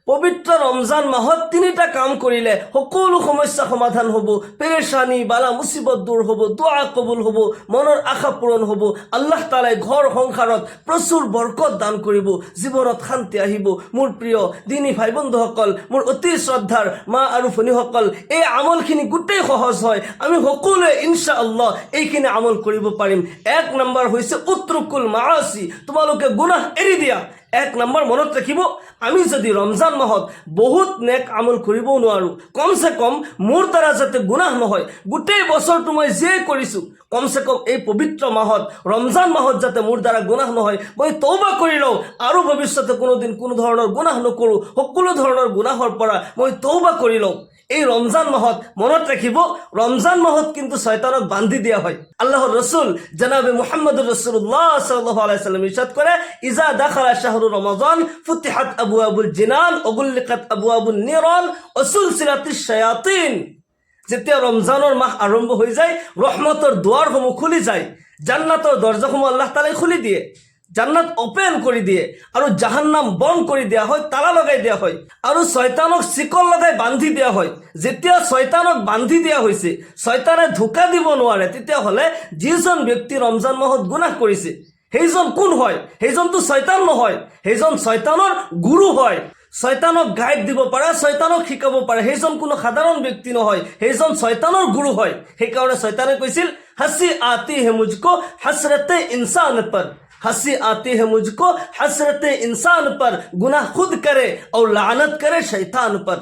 পবিত্ৰ ৰমজান মাহত তিনিটা কাম কৰিলে সকলো সমস্যা সমাধান হ'ব, পেৰেশানি বালা মুসিবত দূৰ হ'ব, দোয়া কবুল হ'ব, মনৰ আশা পূৰণ হ'ব, আল্লাহ তাআলাই ঘৰ সংসাৰত প্ৰচুৰ বৰকত দান কৰিব, জীৱনত শান্তি আহিব। মোৰ প্ৰিয় দিনী ভাই বন্ধুসকল, মোৰ অতি শ্ৰদ্ধাৰ মা আৰু ভনীসকল, এই আমলখিনি গোটেই সহজ হয়, আমি সকলোৱে ইনশাআল্লাহ এইখিনি আমল কৰিব পাৰিম। এক নম্বৰ হৈছে উত্ৰুকুল মাআসি, তোমালোকে গুনাহ এৰি দিয়া। এক নম্বৰ মনত ৰাখিব, আমি যদি ৰমজান মাহত বহুত নেক আমল কৰিব নোৱাৰো, কমসে কম মোৰ দ্বাৰা যাতে গুনাহ নহয়, গোটেই বছৰটো মই যে কৰিছো কমসে কম এই পবিত্ৰ মাহত ৰমজান মাহত যাতে মোৰ দ্বাৰা গুনাহ নহয়, মই তওবা কৰি লওঁ আৰু ভৱিষ্যতে কোনোদিন কোনো ধৰণৰ গুনাহ নকৰো, সকলো ধৰণৰ গুনাহৰ পৰা মই তওবা কৰি লওঁ। এই ৰমজান মাহত মনত ৰাখিব, ৰমজান মাহত কিন্তু শয়তানক বান্ধি দিয়া হয়। আল্লাহৰ ৰাসূল জনাবে মুহাম্মদুৰ ৰাসূলুল্লাহ সাল্লাল্লাহু আলাইহি ওয়াসাল্লাম ইরশাদ করে, ইজা দাখালা শাহরু রমাদান ফুতিহাত আবওয়াবুল জিনান ওয়া গুলিকাত আবওয়াবুন নিরান ওয়া সুলসিলাতিশ শায়াতিন। যেতিয়া ৰমজানৰ মাহ আৰম্ভ হৈ যায়, ৰহমতৰ দুৱাৰসমূহ খুলি যায়, জান্নাতৰ দৰজাসমূহ আল্লাহ তাআলাই খুলি দিয়ে, জান্নাত ওপেন কৰি দিয়ে আৰু জাহান্নাম বন্ধ কৰি দিয়া হয়, তালা লগাই দিয়া হয় আৰু শয়তানক শিকল লগাই বান্ধি দিয়া হয়। যেতিয়া শয়তানক বান্ধি দিয়া হৈছে, শয়তানে ধোকা দিব নোৱাৰে, তেতিয়াহ'লে যিজন ব্যক্তি ৰমজান মাহত গুনাহ কৰিছে সেইজন কোন হয়? সেইজনতো শয়তান নহয়, সেইজন শয়তানৰ গুৰু হয়। শয়তানক গাইড দিব পাৰে, শয়তানক শিকাব পাৰে, সেইজন কোনো সাধাৰণ ব্যক্তি নহয়, সেইজন শয়তানৰ গুৰু হয়। সেইকাৰণে শয়তানে কৈছিল, হাসি আতি হে মুঝকো হসৰতে ইনসান পৰ, हंसी आती है मुझको हसरत इंसान पर, गुनाह खुद करे और लानत करे शैतान पर।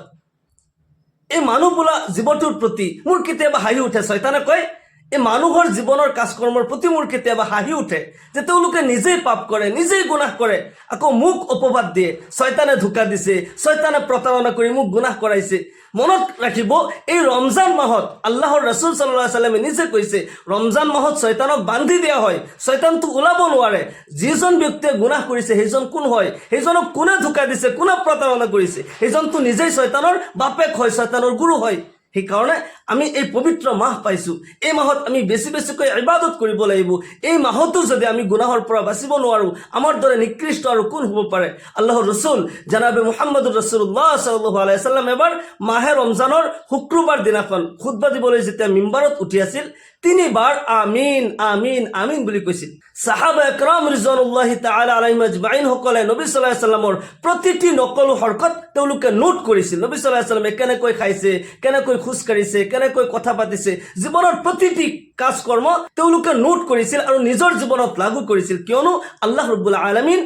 এই মানুহ বোলা জীৱটোৰ প্ৰতি মোৰ কেতিয়াবা হাঁহি উঠে। শয়তানে কয়, এই মানুহৰ জীৱনৰ কাজকৰ্মৰ প্ৰতি মোৰ কেতিয়াবা হাঁহি উঠে যে তেওঁলোকে নিজেই পাপ কৰে, নিজেই গুনাহ কৰে, আকৌ মোক অপবাদ দিয়ে, শয়তানে ধোকা দিছে, শয়তানে প্ৰতাৰণা কৰি মোক গুনাহ কৰাইছে। মনত ৰাখিব, এই ৰমজান মাহত আল্লাহৰ ৰাসূল সাল্লাল্লাহু আলাইহি ওয়াসাল্লামে নিজে কৈছে, ৰমজান মাহত শয়তানক বান্ধি দিয়া হয়, শয়তানটো ওলাব নোৱাৰে। যিজন ব্যক্তিয়ে গুনাহ কৰিছে সেইজন কোন হয়? সেইজনক কোনে ধোকা দিছে, কোনে প্ৰতাৰণা কৰিছে? সেইজনটো নিজেই শয়তানৰ বাপেক হয়, শয়তানৰ গুৰু হয়। সেইকাৰণে আমি এই পবিত্ৰ মাহ পাইছোঁ, এই মাহত আমি বেছি বেছিকৈ ইবাদত কৰিব লাগিব। এই মাহতো যদি আমি গুনাহৰ পৰা বাচিব নোৱাৰোঁ, আমাৰ দৰে নিকৃষ্ট আৰু কোন হ'ব পাৰে? আল্লাহৰ ৰাসূল জনাবে মুহাম্মদুৰ ৰাসূলুল্লাহ সাল্লাল্লাহু আলাইহি ওয়াসাল্লাম এবাৰ মাহে ৰমজানৰ শুক্ৰবাৰ দিনাখন খুতবা দিবলৈ যেতিয়া মিম্বাৰত উঠি আছিল, তিনিবাৰ আমিন আমিন আমিন বুলি কৈছিল। সাহাবা একৰাম ৰিজৱানুল্লাহি তাআলা আলাইহিম আজমাইন সকলে নবী সাল্লাল্লাহু আলাইহি ওয়াসাল্লামৰ প্ৰতিটি নকলো হৰকত তেওঁলোকে নোট কৰিছিল। নবী সাল্লাল্লাহু আলাইহি ওয়াসাল্লামে কেনেকৈ খাইছে, কেনেকৈ খোজ কাঢ়িছে, কেনেকৈ কথা পাতিছে, জীৱনৰ প্ৰতিটি কাজ কৰ্ম তেওঁলোকে নোট কৰিছিল আৰু নিজৰ জীৱনত লাগু কৰিছিল। কিয়নো আল্লাহ ৰাব্বুল আলামিন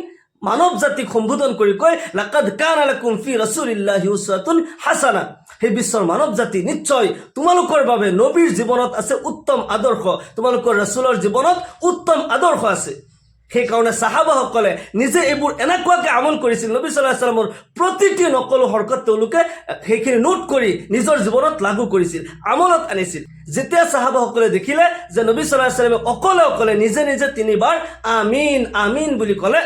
মানৱ জাতিক সম্বোধন কৰি কয়, লাকাদ কানা লাকুম ফি ৰাসূলিল্লাহি উসওয়াতুন হাসানা। হে বিশ্বৰ মানৱ জাতি, নিশ্চয় তোমালোকৰ বাবে নবীৰ জীৱনত আছে উত্তম আদৰ্শ, তোমালোকৰ ৰাসূলৰ জীৱনত উত্তম আদৰ্শ আছে। সেইকাৰণে সাহাবাসকলে নিজে এইবোৰ এনেকুৱাকৈ আমল কৰিছিল, নবী সাল্লাল্লাহু আলাইহি ওয়াসাল্লামৰ প্ৰতিটি নকল হৰকত তেওঁলোকে সেইখিনি নোট কৰি নিজৰ জীৱনত লাগু কৰিছিল, আমলত আনিছিল। যেতিয়া সাহাবাসকলে দেখিলে যে নবী সাল্লাল্লাহু আলাইহি ওয়াসাল্লামে অকলে অকলে নিজে নিজে তিনিবাৰ আমিন আমিন বুলি ক'লে,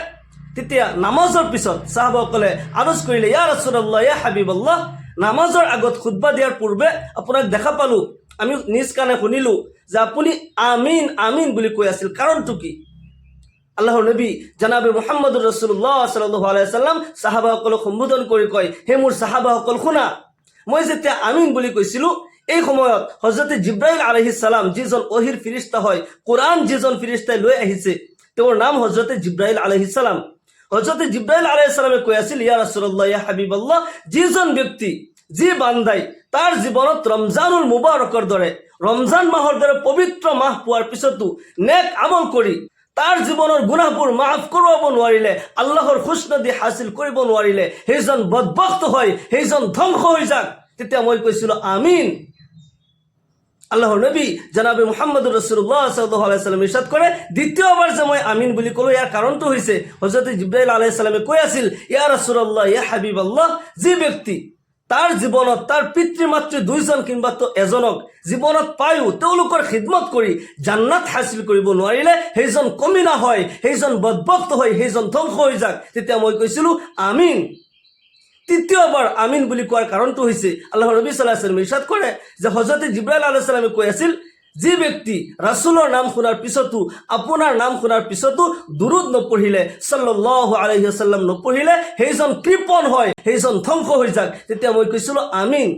তেতিয়া নামাজৰ পিছত সাহাবাসকলে আৰজ কৰিলে, ইয়া ৰাসূলুল্লাহ, ইয়া হাবিবাল্লাহ, নামাজৰ আগত খুতবা দিয়াৰ পূৰ্বে আপোনাক দেখা পালো, আমি নিজ কাণে শুনিলো যে আপুনি আমিন আমিন বুলি কৈ আছিল, কাৰণটো কি? আল্লাহৰ নবী জনাবে মুহাম্মদুৰ ৰাসূলুল্লাহ সাল্লাল্লাহু আলাইহি ওয়াসাল্লাম সাহাবাসকলক সম্বোধন কৰি কয়, হে মোৰ সাহাবাসকল শুনা, মই যেতিয়া আমিন বুলি কৈছিলো, এই সময়ত হযৰত জিব্ৰাইল আলাইহিস সালাম, যিজন ওহীৰ ফিৰিস্তা হয়, কোৰআন যিজন ফিৰিস্তাই লৈ আহিছে, তেওঁৰ নাম হযৰত জিব্ৰাইল আলাইহিস সালাম। হযৰত জিব্ৰাইল আলাইহিস সালামে কৈ আছিল, ইয়া ৰাসূলুল্লাহ, ইয়া হাবিবাল্লাহ, যিজন ব্যক্তি, যি বান্দাই তাৰ জীৱনত ৰমজানুল মুবাৰকৰ দৰে, ৰমজান মাহৰ দৰে পবিত্ৰ মাহ পোৱাৰ পিছতো নেক আমল কৰি তাৰ জীৱনৰ গুনাহবোৰ মাফ কৰাব নোৱাৰিলে, আল্লাহৰ খুশনদী হাসিল কৰিব নোৱাৰিলে, সেইজন বদবখত হয়, সেইজন ধ্বংস হৈ যাক। তেতিয়া মই কৈছিলো আমিন। আল্লাহৰ নবী জনাবে মুহাম্মদুৰ ৰাসূলুল্লাহ সাল্লাল্লাহু আলাইহি ওয়াসাল্লাম ইৰশাদ কৰে, দ্বিতীয়বাৰ যে মই আমিন বুলি ক'লো, ইয়াৰ কাৰণটো হৈছে হযৰত জিব্ৰাইল আলাইহিস সালামে কৈ আছিল, ইয়া ৰাসূলুল্লাহ, ইয়া হাবিবাল্লাহ, যি ব্যক্তি তাৰ জীৱনত তাৰ পিতৃ মাতৃ দুইজন কিংবা তো এজনক জীৱনত পায়ো তেওঁলোকৰ খিদমত কৰি জান্নাত হাসিল কৰিব নোৱাৰিলে, সেইজন কমিনা হয়, সেইজন বদবখত হয়, সেইজন ধ্বংস হৈ যাক। তেতিয়া মই কৈছিলো আমিন। তৃতীয়বাৰ আমিন বুলি কোৱাৰ কাৰণটো হৈছে আল্লাহৰ নবী সাল্লাল্লাহু আলাইহি ওয়াসাল্লাম ইৰশাদ কৰে যে হযৰত জিব্ৰাইল আলাইহিস সালামে কৈ আছিল যি ব্যক্তি ৰাসূলৰ নাম শুনাৰ পিছতো আপোনাৰ নাম শুনাৰ পিছতো দুৰুদ নপঢ়িলে, সাল্লাল্লাহু আলাইহি ওয়াসাল্লাম নপঢ়িলে, সেইজন কৃপণ হয়, সেইজন ধ্বংস হৈ যাক। তেতিয়া মই কৈছিলোঁ আমিন।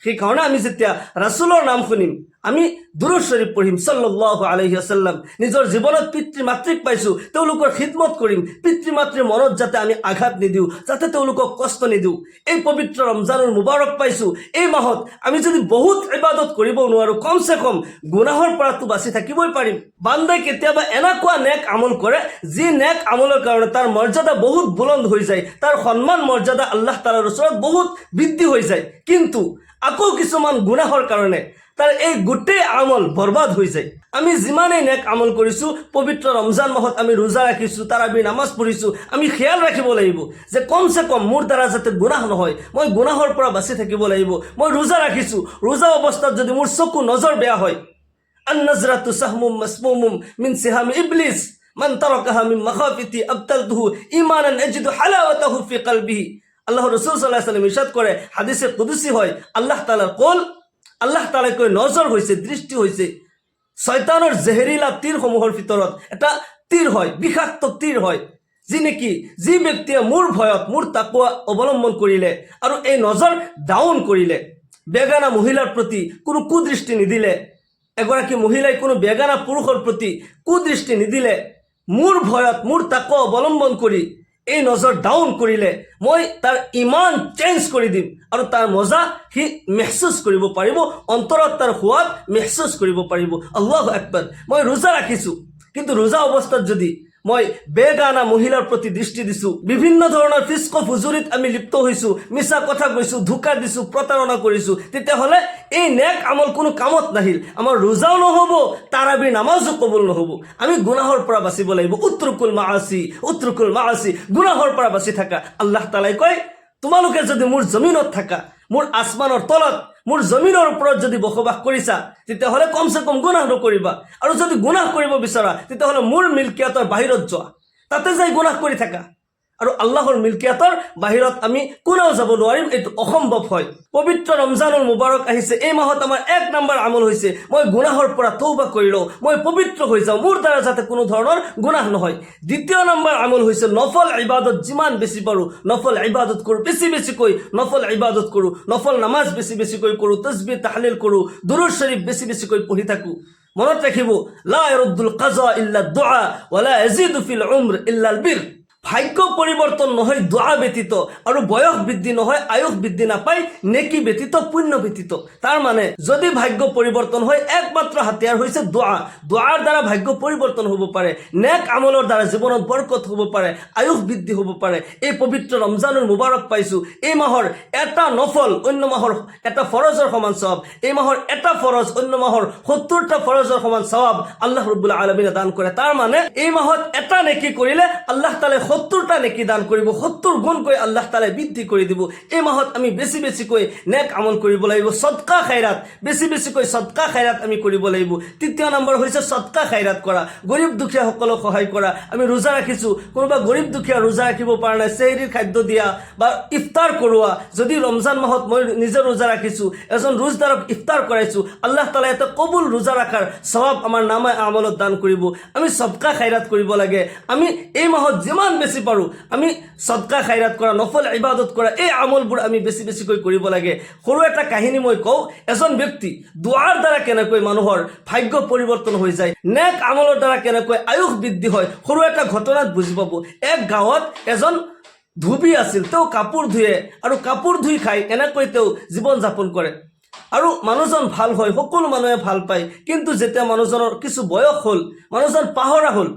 সেইকাৰণে আমি যেতিয়া ৰাসূলৰ নাম শুনিম, আমি দুৰুদ শৰীফ পঢ়িম সাল্লাল্লাহু আলাইহি ওয়াসাল্লাম। নিজৰ জীৱনত পিতৃ মাতৃক পাইছোঁ, তেওঁলোকৰ খিদমত কৰিম। পিতৃ মাতৃৰ মনত যাতে আমি আঘাত নিদিওঁ, যাতে তেওঁলোকক কষ্ট নিদিওঁ। এই পবিত্ৰ ৰমজানুল মুবাৰক পাইছোঁ, এই মাহত আমি যদি বহুত ইবাদত কৰিব নোৱাৰোঁ, কমচে কম গুনাহৰ পৰাতো বাচি থাকিবই পাৰিম। বান্দাই কেতিয়াবা এনেকুৱা নেক আমল কৰে, যি নেক আমলৰ কাৰণে তাৰ মৰ্যাদা বহুত বুলন্দ হৈ যায়, তাৰ সন্মান মৰ্যাদা আল্লাহ তাআলাৰ ওচৰত বহুত বৃদ্ধি হৈ যায়। কিন্তু আকৌ কিছুমান গুনাহৰ কাৰণে তাৰ এই গোটেই আমল বৰবাদ হৈ যায়। আমি যিমানেই নেক আমল কৰিছোঁ, পবিত্ৰ ৰমজান মাহত আমি ৰোজা ৰাখিছোঁ, তাৰাবি নামাজ পঢ়িছোঁ, আমি খেয়াল ৰাখিব লাগিব যে কমচে কম মোৰ দ্বাৰা যাতে গুনাহ নহয়, মই গুনাহৰ পৰা বাচি থাকিব লাগিব। মই ৰোজা ৰাখিছোঁ, ৰোজা অৱস্থাত যদি মোৰ চকু নজৰ বেয়া হয়, আন-নাজৰাতু সাহমুম মাছমুমুম মিন সিহামি ইবলিছ মান তাৰাকাহা মিন মাখাফিতি আবতালতুহু ঈমানান আজিদু হালাওয়াতাহু ফি কলবিহি। আল্লাহ রাসূল সাল্লাল্লাহু আলাইহি ওয়াসাল্লাম ইরশাদ করে, হাদিসে কুদসি হয়, আল্লাহ তাআলার কল, আল্লাহ তাআলাই কয় নজৰ হৈছে, দৃষ্টি হৈছে, শয়তানৰ জেহেৰিলা তীৰসমূহৰ ভিতৰত এটা তীৰ হয়, বিষাক্ত তীৰ হয়, যি ব্যক্তিয়ে মোৰ ভয়ত, মোৰ তাকৱা অৱলম্বন কৰিলে আৰু এই নজৰ ডাউন কৰিলে, বেগানা মহিলাৰ প্ৰতি কোনো কুদৃষ্টি নিদিলে, এগৰাকী মহিলাই কোনো বেগানা পুৰুষৰ প্ৰতি কুদৃষ্টি নিদিলে, মোৰ ভয়ত, মোৰ তাকৱা অৱলম্বন কৰি এই নজৰ ডাউন কৰিলে, মই তাৰ ইমান চেঞ্জ কৰি দিম আৰু তাৰ মজা সি মেহচুচ কৰিব পাৰিব, অন্তৰত তাৰ সোৱাদ মেহচুচ কৰিব পাৰিব। আল্লাহু আকবাৰ। মই ৰোজা ৰাখিছোঁ, কিন্তু ৰোজা অৱস্থাত যদি মই বেগানা মহিলাৰ প্ৰতি দৃষ্টি দিছোঁ, বিভিন্ন ধৰণৰ ফিস্ক ফুজুৰিত আমি লিপ্ত হৈছোঁ, মিছা কথা কৈছোঁ, ধোকা দিছোঁ, প্ৰতাৰণা কৰিছোঁ, তেতিয়াহ'লে এই নেক আমল কোনো কামত নাহিল। আমাৰ ৰোজাও নহ'ব, তাৰাবিৰ নামাজো কবুল নহ'ব। আমি গুনাহৰ পৰা বাচিব লাগিব। উত্ৰুকুল মাআসি, গুনাহৰ পৰা বাচি থাকা। আল্লাহ তাআলাই কয়, তোমালোকে যদি মোৰ জমিনত থাকা, মোৰ আসমানৰ তলত, মোৰ জমিনৰ ওপৰত যদি বসবাস কৰিছা, তেতিয়াহ'লে কমচে কম গুনাহ নকৰিবা। আৰু যদি গুনাহ কৰিব বিচাৰা, তেতিয়াহ'লে মোৰ মিলকিয়াতৰ বাহিৰত যোৱা, তাতে যাই গুনাহ কৰি থাকা। আৰু আল্লাহৰ মিলকিয়াতৰ বাহিৰত আমি কোনেও যাব নোৱাৰিম, এইটো অসম্ভৱ হয়। পবিত্ৰ ৰমজানুল মুবাৰক আহিছে, এই মাহত আমাৰ 1 নম্বৰ আমল হৈছে মই গুনাহৰ পৰা তৌবা কৰি লওঁ, মই পবিত্ৰ হৈ যাওঁ, মোৰ দ্বাৰা যাতে কোনো ধৰণৰ গুনাহ নহয়। 2য় নম্বৰ আমল হৈছে নফল ইবাদত, যিমান বেছি পাৰোঁ নফল ইবাদত কৰোঁ, বেছি বেছিকৈ নফল ইবাদত কৰোঁ, নফল নামাজ বেছি বেছিকৈ কৰোঁ, তাসবিহ তাহলিল কৰোঁ, দুৰুদ শৰীফ বেছি বেছিকৈ পঢ়ি থাকোঁ। মনত ৰাখিব, লা ইয়াৰুদ্দুল কাজা ইল্লা দুআ ওয়া লা ইয়াজিদু ফিল উমৰ ইল্লা আল বিৰ। ভাগ্য পৰিৱৰ্তন নহয় দোয়া ব্যতীত, আৰু বয়স বৃদ্ধি নহয়, আয়ুস বৃদ্ধি নাপায় নেকি ব্যতীত, পুণ্য ব্যতীত। তাৰ মানে যদি ভাগ্য পৰিৱৰ্তন হয়, একমাত্ৰ হাতিয়াৰ হৈছে দোয়া। দোয়াৰ দ্বাৰা ভাগ্য পৰিৱৰ্তন হ'ব পাৰে, নেক আমলৰ দ্বাৰা জীৱনত বৰকত হ'ব পাৰে, আয়ুস বৃদ্ধি হ'ব পাৰে। এই পবিত্ৰ ৰমজানুল মুবাৰক পাইছোঁ, এই মাহৰ এটা নফল অন্য মাহৰ এটা ফৰজৰ সমান সওয়াব, এই মাহৰ এটা ফৰজ অন্য মাহৰ 70টা ফৰজৰ সমান সওয়াব আল্লাহ ৰাব্বুল আলামিনে দান কৰে। তাৰ মানে এই মাহত এটা নেকি কৰিলে আল্লাহ তাআলাই 70টা নেকি দান কৰিব, 70 গুণকৈ আল্লাহ তাআলাই বৃদ্ধি কৰি দিব। এই মাহত আমি বেছি বেছিকৈ নেক আমল কৰিব লাগিব, সদকা খায়ৰাত, বেছি বেছিকৈ সদকা খায়ৰাত আমি কৰিব লাগিব। 3য় নম্বৰ হৈছে সদকা খায়ৰাত কৰা, গৰীব দুখীয়াসকলক সহায় কৰা। আমি ৰোজা ৰাখিছোঁ, কোনোবা গৰীব দুখীয়া ৰোজা ৰাখিব পৰা নাই, চেহৰীৰ খাদ্য দিয়া বা ইফতাৰ কৰোৱা। যদি ৰমজান মাহত মই নিজে ৰোজা ৰাখিছোঁ, এজন ৰোজদাৰক ইফতাৰ কৰাইছোঁ, আল্লাহ তাআলাই এটা কবুল ৰোজা ৰাখাৰ সওয়াব আমাৰ নামে আমলত দান কৰিব। আমি সদকা খায়ৰাত কৰিব লাগে। আমি এই মাহত যিমান বেছি পাৰোঁ আমি সদকা খায়ৰাত কৰা, নফল ইবাদত কৰা, এই আমলবোৰ আমি বেছি বেছিকৈ কৰিব লাগে। সৰু এটা কাহিনী মই কওঁ, এজন ব্যক্তি দুৱাৰ দ্বাৰা কেনেকৈ মানুহৰ ভাগ্য পৰিৱৰ্তন হৈ যায়, নেক আমলৰ দ্বাৰা কেনেকৈ আয়ুস বৃদ্ধি হয়, সৰু এটা ঘটনাত বুজি পাব। এক গাঁৱত এজন ধুবি আছিল, তেওঁ কাপোৰ ধুৱে আৰু কাপোৰ ধুই খাই এনেকৈ তেওঁ জীৱন যাপন কৰে। আৰু মানুহজন ভাল হয়, সকলো মানুহে ভাল পায়। কিন্তু যেতিয়া মানুহজনৰ কিছু বয়স হ'ল, মানুহজন পাহৰা হ'ল,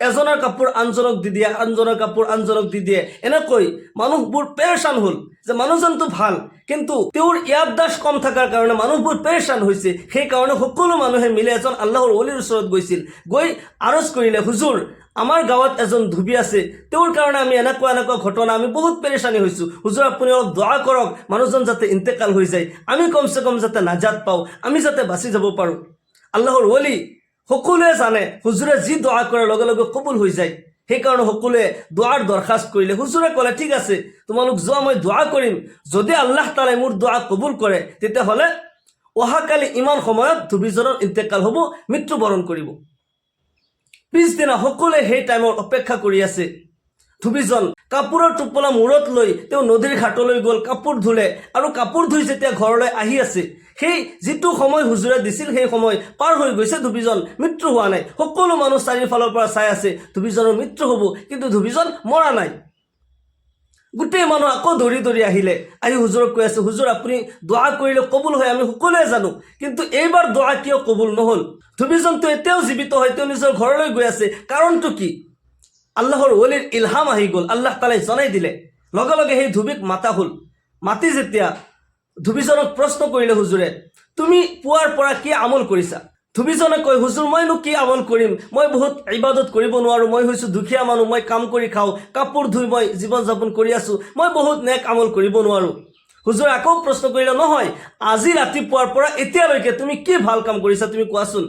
এজনৰ কাপোৰ আনজনক দি দিয়ে, আনজনৰ কাপোৰ আনজনক দি দিয়ে, এনেকৈ মানুহবোৰ পেৰেচান হ'ল যে মানুহজনটো ভাল, কিন্তু তেওঁৰ ইয়াদদাশ কম থকাৰ কাৰণে মানুহবোৰ পেৰেচান হৈছে। সেইকাৰণে সকলো মানুহে মিলি এজন আল্লাহৰ ওলিৰ ওচৰত গৈছিল, গৈ আৰজ কৰিলে, হুজুৰ আমাৰ গাঁৱত এজন ধুবি আছে, তেওঁৰ কাৰণে আমি এনেকুৱা ঘটনা, আমি বহুত পেৰেচানি হৈছোঁ, হুজুৰ আপুনি অলপ দোৱা কৰক, মানুহজন যাতে ইন্তেকাল হৈ যায়, আমি কমচে কম যাতে নাজাত পাওঁ, আমি যাতে বাচি যাব পাৰোঁ। আল্লাহৰ ওলি সকলোৱে জানে হুজুৰে যি দোৱা কৰাৰ লগে লগে কবুল হৈ যায়। সেইকাৰণে সকলোৱে দোৱাৰ দৰখাস্ত কৰিলে। হুজুৰে ক'লে, ঠিক আছে তোমালোক যোৱা, মই দোৱা কৰিম, যদি আল্লাহ তাআলাই মোৰ দোৱা কবুল কৰে তেতিয়াহ'লে অহাকালি ইমান সময়ত ধুবিজনৰ ইন্তেকাল হ'ব, মৃত্যুবৰণ কৰিব। পিছদিনা সকলোৱে সেই টাইমৰ অপেক্ষা কৰি আছে। ধুবিজন কাপোৰৰ টোপোলা মূৰত লৈ তেওঁ নদীৰ ঘাটলৈ গ'ল, কাপোৰ ধুলে, আৰু কাপোৰ ধুই যেতিয়া ঘৰলৈ আহি আছে, সেই যিটো সময় হুজুৰে দিছিল সেই সময় পাৰ হৈ গৈছে, ধুবিজন মৃত্যু হোৱা নাই। সকলো মানুহ চাৰিওফালৰ পৰা চাই আছে ধুবিজনৰ মৃত্যু হ'ব, কিন্তু ধুবিজন মৰা নাই। গোটেই মানুহ আকৌ দৌৰি দৌৰি আহিলে, আহি হুজুৰক কৈ আছে, হুজুৰ আপুনি দোৱা কৰিলে কবুল হয়, আমি সকলোৱে জানো, কিন্তু এইবাৰ দোৱা কিয় কবুল নহ'ল? ধুবিজনটো এতিয়াও জীৱিত হয়, তেওঁ নিজৰ ঘৰলৈ গৈ আছে। কাৰণটো কি? আল্লাহৰ ওলিৰ ইলহাম আহি গ'ল, আল্লাহ তালাই জনাই দিলে। লগে লগে সেই ধুবিক মাতা হ'ল। মাতি যেতিয়া ধুবিজনক প্ৰশ্ন কৰিলে হুজুৰে, তুমি পুৱাৰ পৰা কি আমল কৰিছা? ধুবিজনে কয়, হুজুৰ মইনো কি আমল কৰিম, মই বহুত ইবাদত কৰিব নোৱাৰোঁ, মই হৈছোঁ দুখীয়া মানুহ, মই কাম কৰি খাওঁ, কাপোৰ ধুই মই জীৱন যাপন কৰি আছোঁ, মই বহুত নেক আমল কৰিব নোৱাৰোঁ। হুজুৰে আকৌ প্ৰশ্ন কৰিলে, নহয় আজি ৰাতিপুৱাৰ পৰা এতিয়ালৈকে তুমি কি ভাল কাম কৰিছা তুমি কোৱাচোন?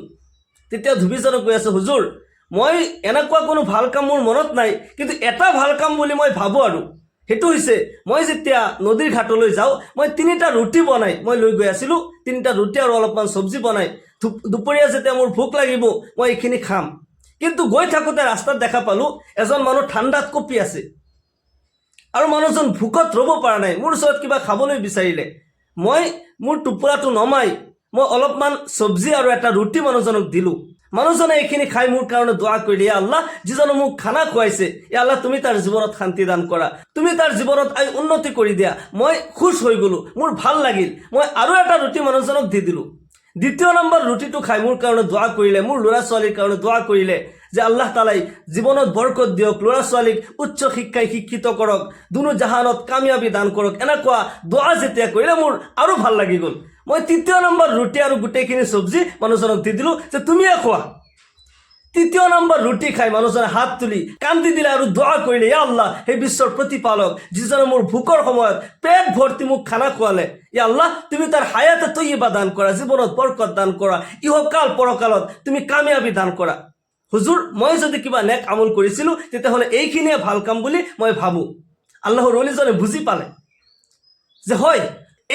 তেতিয়া ধুবিজনে কৈ আছে, হুজুৰ মই এনেকুৱা কোনো ভাল কাম মোৰ মনত নাই, কিন্তু এটা ভাল কাম বুলি মই ভাবোঁ, আৰু সেইটো হৈছে মই যেতিয়া নদীৰ ঘাটলৈ যাওঁ, মই 3টা ৰুটি বনাই মই লৈ গৈ আছিলোঁ, 3টা ৰুটি আৰু অলপমান চব্জি বনাই, দুপৰীয়া যেতিয়া মোৰ ভোক লাগিব মই এইখিনি খাম। কিন্তু গৈ থাকোঁতে ৰাস্তাত দেখা পালোঁ এজন মানুহ ঠাণ্ডাত কঁপি আছে, আৰু মানুহজন ভোকত ৰ'ব পৰা নাই, মোৰ ওচৰত কিবা খাবলৈ বিচাৰিলে। মই মোৰ টোপোলাটো নমাই মই অলপমান চব্জি আৰু এটা ৰুটি মানুহজনক দিলোঁ। মানুহজনে এইখিনি খাই মোৰ কাৰণে দোৱা কৰিলে, ইয়া আল্লাহ, যিজনে মোক খানা খুৱাইছে, ইয়া আল্লাহ তুমি তাৰ জীৱনত শান্তি দান কৰা, তুমি তাৰ জীৱনত উন্নতি কৰি দিয়া। মই খুশ হৈ গ'লোঁ, মোৰ ভাল লাগিল। মই আৰু এটা ৰুটি মানুহজনক দি দিলোঁ। দ্বিতীয় নম্বৰ ৰুটিটো খাই মোৰ কাৰণে দোৱা কৰিলে, মোৰ ল'ৰা ছোৱালীৰ কাৰণে দোৱা কৰিলে যে আল্লাহ তালাই জীৱনত বৰকত দিয়ক, ল'ৰা ছোৱালীক উচ্চ শিক্ষাই শিক্ষিত কৰক, দুনো জাহানত কামিয়াবী দান কৰক। এনেকুৱা দোৱা যেতিয়া কৰিলে মোৰ আৰু ভাল লাগি গ'ল। মই 3য় নম্বৰ ৰুটি আৰু গোটেইখিনি চব্জি মানুহজনক দি দিলোঁ যে তুমিয়ে খোৱা। 3য় নম্বৰ ৰুটি খাই মানুহজনে হাত তুলি কান্দি দিলে আৰু দোৱা কৰিলে, ইয়া আল্লাহ, সেই বিশ্বৰ প্ৰতিপালক যিজনে মোৰ ভোকৰ সময়ত পেট ভৰ্তি মোক খানা খুৱালে, ইয়া আল্লাহ তুমি তাৰ হায়াতে তৈয়বা দান কৰা, জীৱনত বৰকত দান কৰা, ইহকাল পৰকালত তুমি কামিয়াবী দান কৰা। হুজুৰ মই যদি কিবা নেক আমল কৰিছিলোঁ তেতিয়াহ'লে এইখিনিয়ে ভাল কাম বুলি মই ভাবোঁ। আল্লাহৰ ওলিজনে বুজি পালে যে হয়,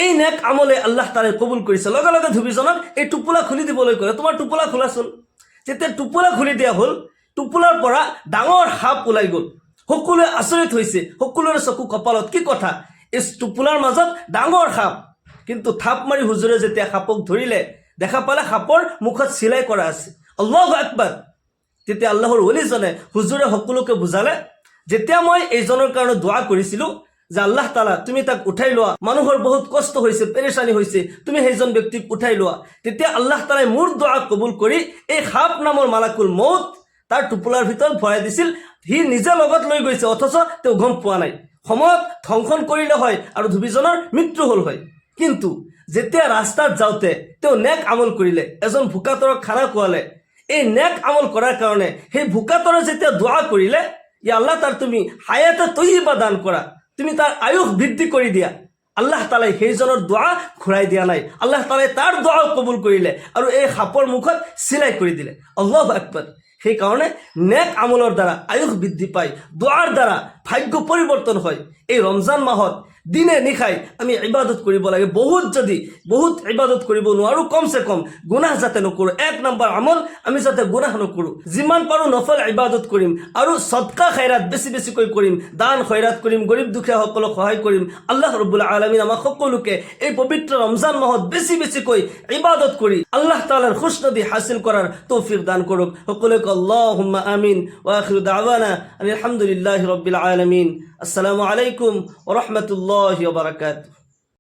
এই নেক আমলে আল্লাহ তালাই কবুল কৰিছে। লগে লগে ধুবিজনক এই টোপোলা খুলি দিবলৈ ক'লে, তোমাৰ টোপোলা খোলাচোন। যেতিয়া টোপোলা খুলি দিয়া হ'ল, টোপোলাৰ পৰা ডাঙৰ সাপ ওলাই গ'ল। সকলোৱে আচৰিত হৈছে, সকলোৰে চকু কপালত, কি কথা, এই টোপোলাৰ মাজত ডাঙৰ সাপ। কিন্তু থাপ মাৰি হুজুৰে যেতিয়া সাপক ধৰিলে, দেখা পালে সাপৰ মুখত চিলাই কৰা আছে। আল্লাহু আকবাৰ। তেতিয়া আল্লাহৰ ওলিজনে হুজুৰে সকলোকে বুজালে, যেতিয়া মই এইজনৰ কাৰণে দোৱা কৰিছিলোঁ যে আল্লাহ তালা তুমি তাক উঠাই লোৱা, মানুহৰ বহুত কষ্ট হৈছে, পেৰেচানি হৈছে, তুমি সেইজন ব্যক্তিক উঠাই লোৱা, তেতিয়া আল্লাহ তালাই মোৰ দোৱা কবুল কৰি এই সাপ নামৰ মালাকুল মৌত তাৰ টোপোলাৰ ভিতৰত ভৰাই দিছিল। সি নিজে লগত লৈ গৈছে, অথচ তেওঁ গম পোৱা নাই। সময়ত ধ্বংসন কৰিলে হয় আৰু ধুবিজনৰ মৃত্যু হ'ল হয়। কিন্তু যেতিয়া ৰাস্তাত যাওঁতে তেওঁ নেক আমল কৰিলে, এজন ভোকাতৰক খানা খুৱালে, এই নেক আমল কৰাৰ কাৰণে সেই ভোকাতৰে যেতিয়া দোৱা কৰিলে, ইয়া আল্লাহ তাৰ তুমি হায়াতে তৈয়বা দান কৰা, তুমি তাৰ আয়ুস বৃদ্ধি কৰি দিয়া, আল্লাহ তালাই সেইজনৰ দোৱা ঘূৰাই দিয়া নাই। আল্লাহ তালাই তাৰ দোৱাও কবুল কৰিলে আৰু এই সাপৰ মুখত চিলাই কৰি দিলে। আল্লাহু আকবাৰ। সেইকাৰণে নেক আমলৰ দ্বাৰা আয়ুস বৃদ্ধি পায়, দোৱাৰ দ্বাৰা ভাগ্য পৰিৱৰ্তন হয়। এই ৰমজান মাহত দিনে নিশাই আমি ইবাদত কৰিব লাগে। বহুত ইবাদত কৰিব নোৱাৰোঁ, কমচে কম গুনাহ যাতে নকৰোঁ। 1 নম্বৰ আমল, আমি যাতে গুনাহ নকৰোঁ। যিমান পাৰোঁ নফল ইবাদত কৰিম আৰু সদকা খৈৰাত বেছিকৈ কৰিম, দান খৈৰাত কৰিম, গৰীব দুখীয়াসকলক সহায় কৰিম। আল্লাহ ৰব্বুল আলামিন আমাক সকলোকে এই পবিত্ৰ ৰমজান মাহত বেছিকৈ ইবাদত কৰি আল্লাহ তাআলাৰ খুশনদী হাসিল কৰাৰ তৌফিক দান কৰক। সকলোকে আল্লাহুম্মা আমিন। ওয়া আখিৰু দাওয়ানা আলহামদুলিল্লাহি ৰাব্বিল আলামিন। আসসালামু আলাইকুম ওয়া ৰাহমাতুল্লাহি ওয়া বাৰাকাতুহু।